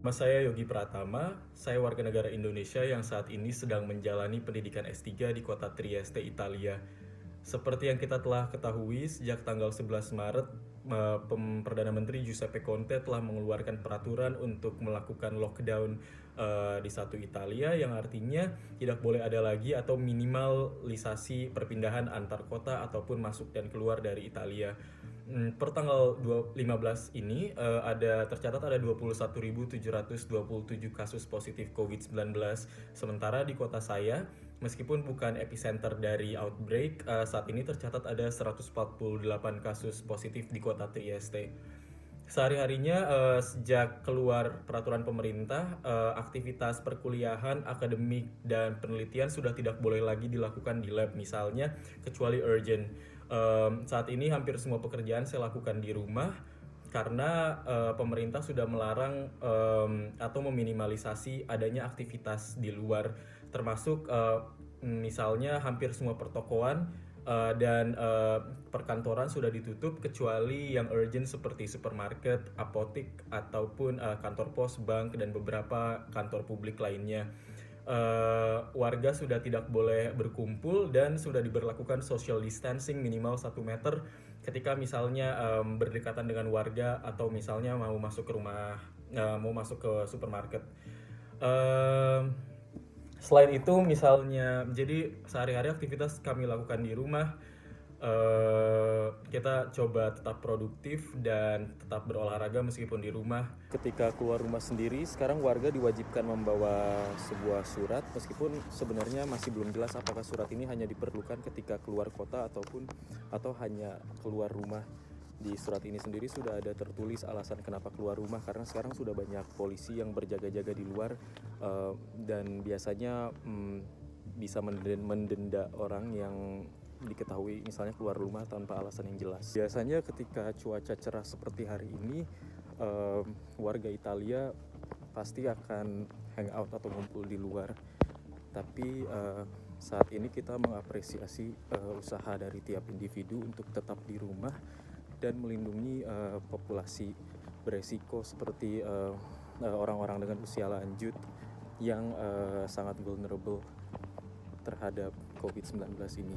Nama saya Yogi Pratama, saya warga negara Indonesia yang saat ini sedang menjalani pendidikan S3 di kota Trieste, Italia. Seperti yang kita telah ketahui, sejak tanggal 11 Maret, Perdana Menteri Giuseppe Conte telah mengeluarkan peraturan untuk melakukan lockdown di satu Italia, yang artinya tidak boleh ada lagi atau minimalisasi perpindahan antar kota ataupun masuk dan keluar dari Italia. Per tanggal 15 ini tercatat ada 21.727 kasus positif COVID-19. Sementara di kota saya, meskipun bukan epicenter dari outbreak, saat ini tercatat ada 148 kasus positif di kota Trieste. Sehari-harinya sejak keluar peraturan pemerintah, aktivitas perkuliahan, akademik, dan penelitian sudah tidak boleh lagi dilakukan di lab misalnya, kecuali urgent. Saat ini hampir semua pekerjaan saya lakukan di rumah karena pemerintah sudah melarang atau meminimalisasi adanya aktivitas di luar, termasuk misalnya hampir semua pertokoan dan perkantoran sudah ditutup kecuali yang urgent seperti supermarket, apotik, ataupun kantor pos, bank, dan beberapa kantor publik lainnya. Warga sudah tidak boleh berkumpul dan sudah diberlakukan social distancing minimal 1 meter ketika misalnya berdekatan dengan warga atau misalnya mau masuk ke rumah, mau masuk ke supermarket. Uh, Selain itu misalnya, jadi sehari-hari aktivitas kami lakukan di rumah, kita coba tetap produktif dan tetap berolahraga meskipun di rumah. Ketika keluar rumah sendiri, sekarang warga diwajibkan membawa sebuah surat, meskipun sebenarnya masih belum jelas apakah surat ini hanya diperlukan ketika keluar kota atau hanya keluar rumah. Di surat ini sendiri sudah ada tertulis alasan kenapa keluar rumah, karena sekarang sudah banyak polisi yang berjaga-jaga di luar, dan biasanya bisa mendenda orang yang diketahui misalnya keluar rumah tanpa alasan yang jelas. Biasanya ketika cuaca cerah seperti hari ini, warga Italia pasti akan hangout atau ngumpul di luar. Tapi saat ini kita mengapresiasi usaha dari tiap individu untuk tetap di rumah dan melindungi populasi beresiko seperti orang-orang dengan usia lanjut yang sangat vulnerable terhadap COVID-19 ini.